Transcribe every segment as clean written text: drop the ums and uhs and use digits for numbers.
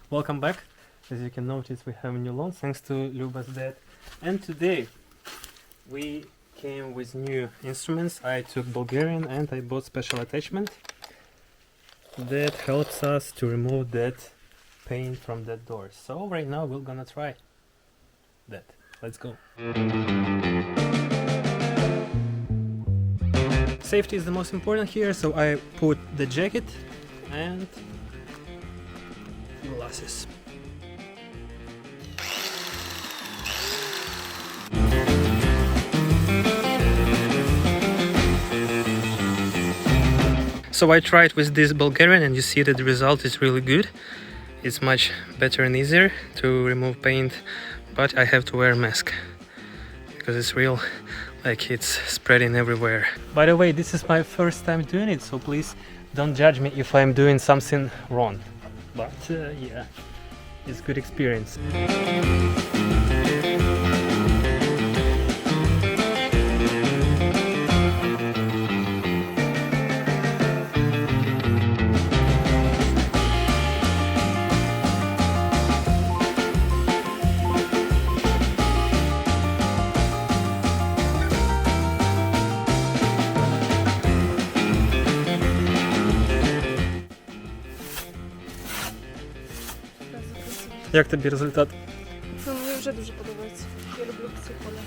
Welcome back. As you can notice, we have a new lawn thanks to Luba's dad. And today we came with new instruments. I took Bulgarian and I bought special attachment that helps us to remove that paint from that door. So right now we're gonna try that. Let's go. Safety is the most important here, so I put the jacket and glasses. So I tried with this Bulgarian and you see that the result is really good. It's much better and easier to remove paint, but I have to wear a mask because it's real, like it's spreading everywhere. By the way, this is my first time doing it, so please don't judge me if I'm doing something wrong. But yeah, it's good experience. Як тобі результат? Мені вже дуже подобається. Я люблю ці кольори.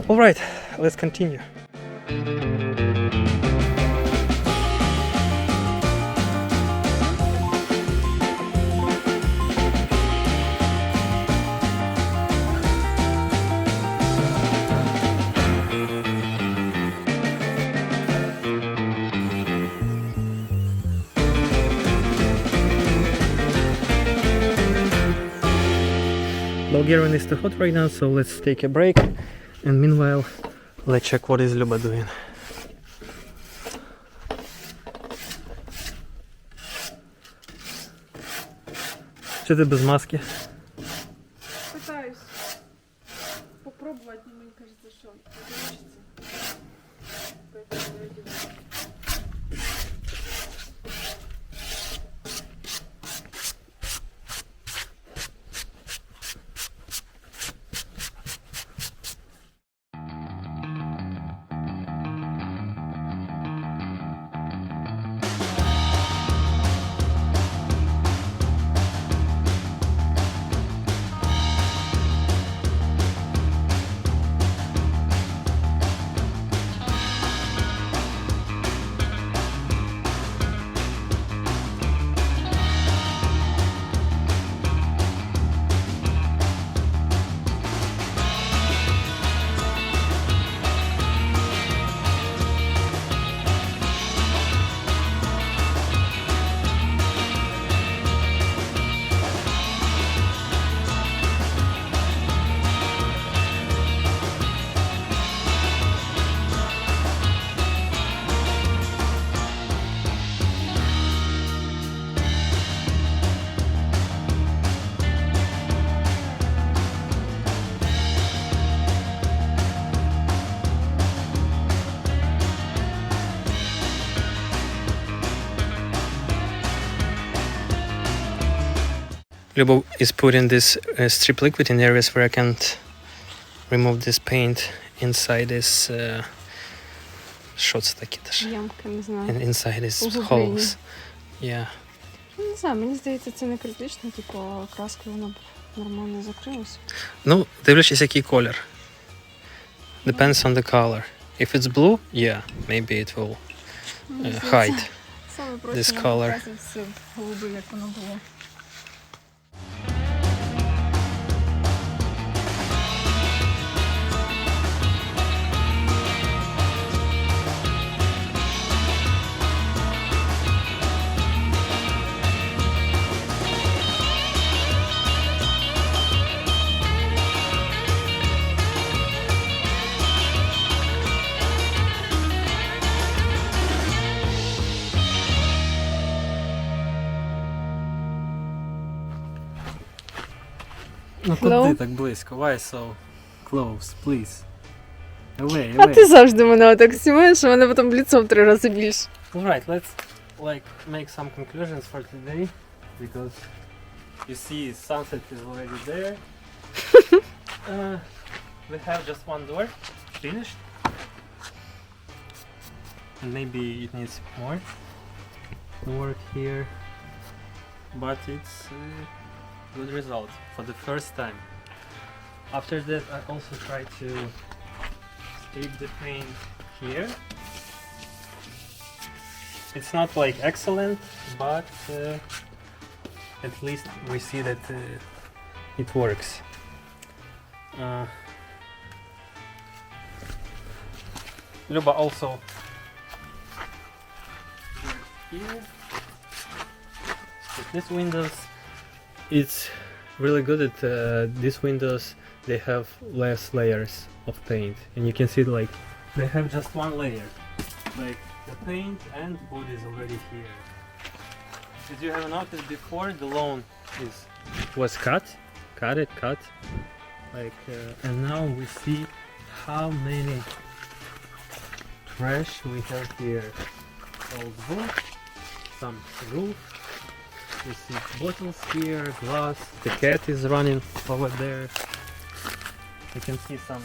Alright, let's continue. Bulgarian is too hot right now, so let's take a break. And meanwhile, let's check what is Luba doing. Що ти без маски? Пытаюсь попробовать, но мне кажется, что не получится. Поэтому я одеваю. Luba is putting this strip liquid in areas where I can't remove this paint inside this що це таке теж? Ямка, не знаю. Inside this Углублення. holes. Yeah. Не знаю, мені здається, це не критично, типу, краскою воно б нормально закрилося. Ну, дивлячись, який колір. Depends on the color. If it's blue, yeah, maybe it will hide Саме this просто color. показує все голубе, як воно було. Ну Hello? куди так близько? Why so close, please? Away, А away. ти завжди мене отак знімаєш, а мене потім лицом 3 рази більше. Alright, like make some conclusions for today, because you see sunset is already there. We have just one door finished, and maybe it needs more work here, but it's a good result for the first time. After that, I also try to strip the paint here. It's not like excellent, but at least we see that it works. Luba also here. With these windows, it's really good at these windows. They have less layers of paint, and you can see like they have just one layer, like the paint and wood is already here. As you have noticed before, the lawn was cut, like, and now we see how many trash we have here. Old wood, some roof. We see bottles here, glass. The cat is running over there. You can see some,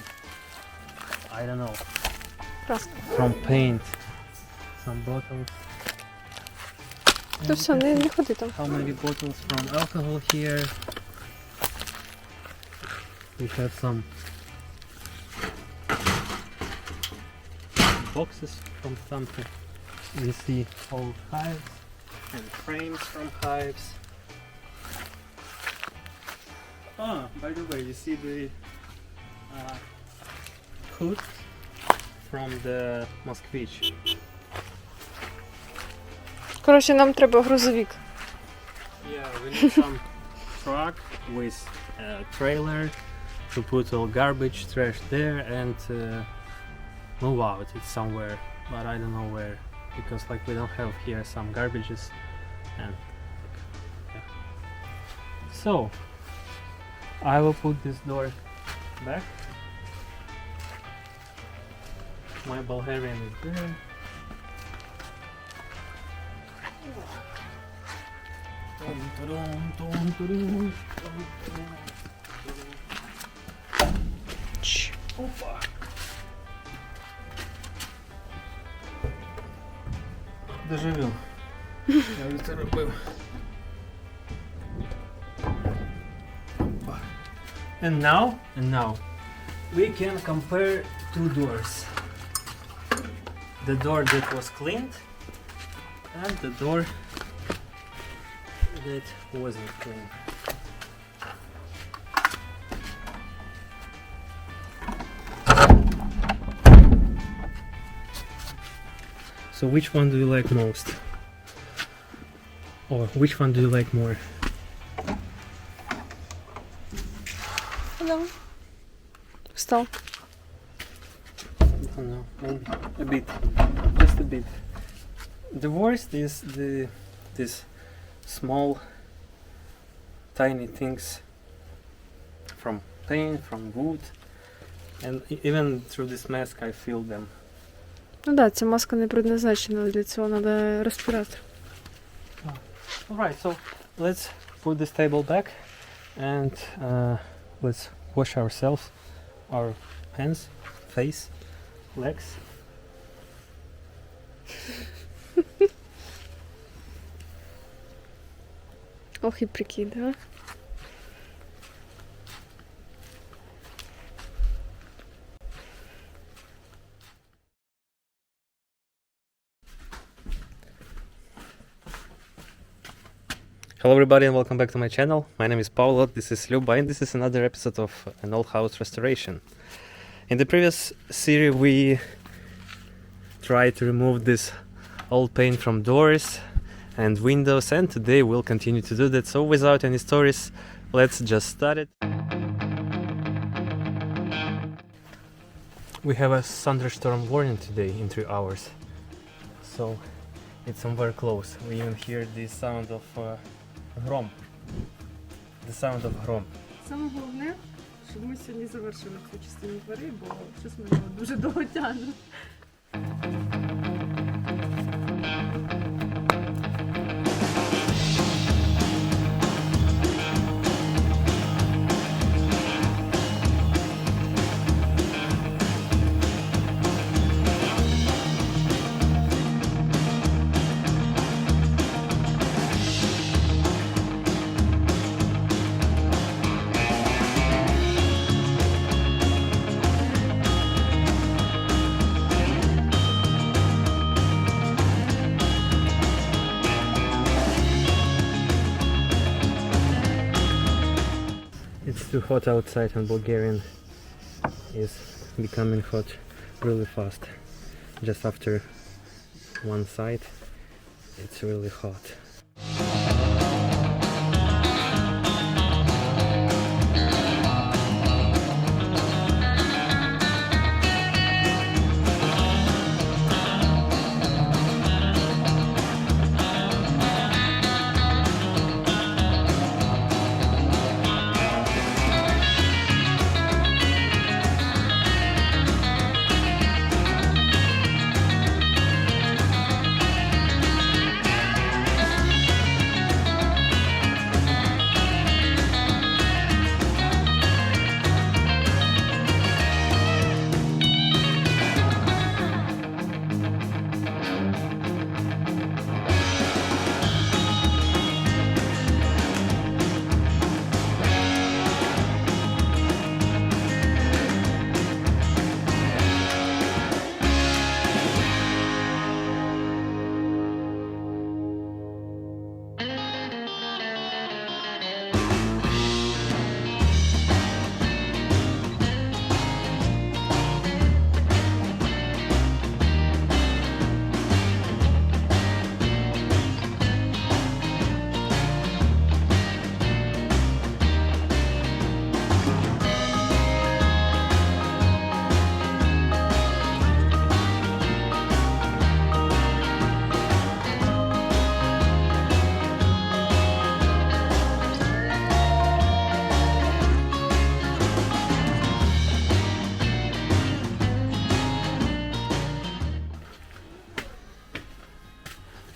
I don't know, from paint, some bottles. То все, не ходи там. How many bottles from alcohol here? We have some boxes from something. We see old hives and frames from hives. Oh, by the way, you see the hood from the Moskvich. Коротше, нам треба грузовик. Yeah, we need some truck with a trailer to put all garbage, trash there, and move out it somewhere, but I don't know where, because like we don't have here some garbages, and yeah. So I will put this door back. My Bulgarian is there. Опа. Доживем. Я вже це робив. And now we can compare two doors. The door that was cleaned and the door that wasn't clean. So which one do you like most? Or which one do you like more? Hello. Встал. I don't know, maybe a bit, just a bit. The worst is this small, tiny things from paint, from wood, and even through this mask I feel them. Ну так, ця маска не предназначена для цього, треба респіратор. Alright, so let's put this table back and let's wash ourselves, our hands, face, legs. Ох і прикид, а? Hello everybody and welcome back to my channel. My name is Pavlo, this is Luba, and this is another episode of an old house restoration. In the previous series we tried to remove this old paint from doors and windows, and today we'll continue to do that. So without any stories, let's just start it. We have a thunderstorm warning today in 3 hours, so it's somewhere close. We even hear the sound of гром. The sound of гром. Саме головне, щоб ми сьогодні завершили цю частину двори, бо щось ми його дуже довго тягнемо. too hot outside, and Bulgarian is becoming hot really fast. Just after one side, it's really hot.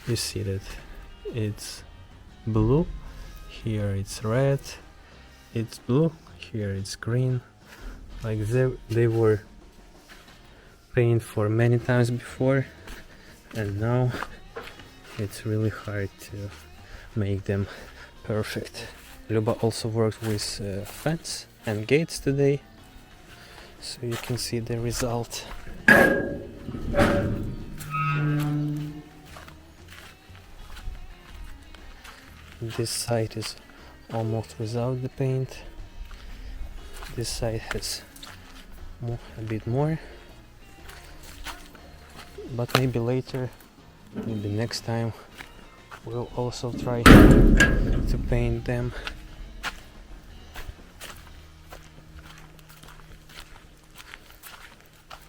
You see that it's blue, here it's red, it's blue, here it's green. Like they were painted for many times before, and now it's really hard to make them perfect. Luba also worked with fence and gates today, so you can see the result. This side is almost without the paint. This side has a bit more, but maybe later, maybe next time, we'll also try to paint them.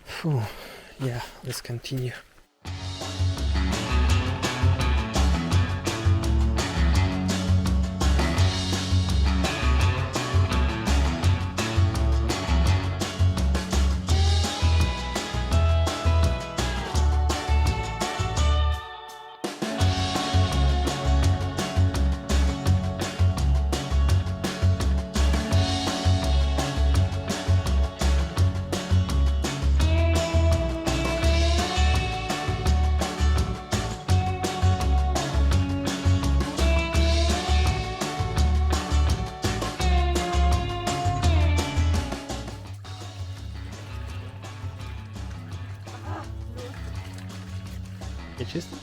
Phew. Yeah, let's continue. Чисто?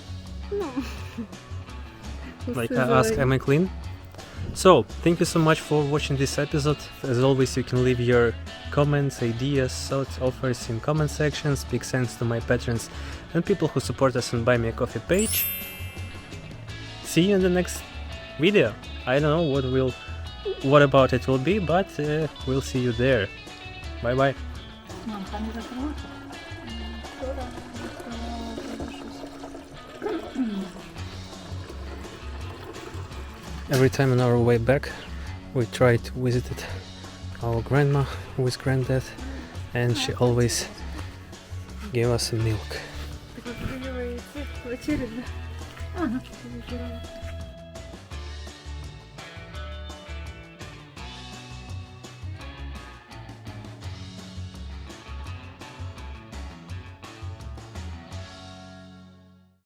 No. Like I ask, am I clean? So, thank you so much for watching this episode. As always, you can leave your comments, ideas, thoughts, offers in comment sections. Big thanks to my patrons and people who support us on Buy Me a Coffee page. See you in the next video. I don't know what about it will be, but we'll see you there. Bye bye. Every time on our way back, we try to visit our grandma who is granddad, and she always gave us milk. Так вот, вечеря. Ага.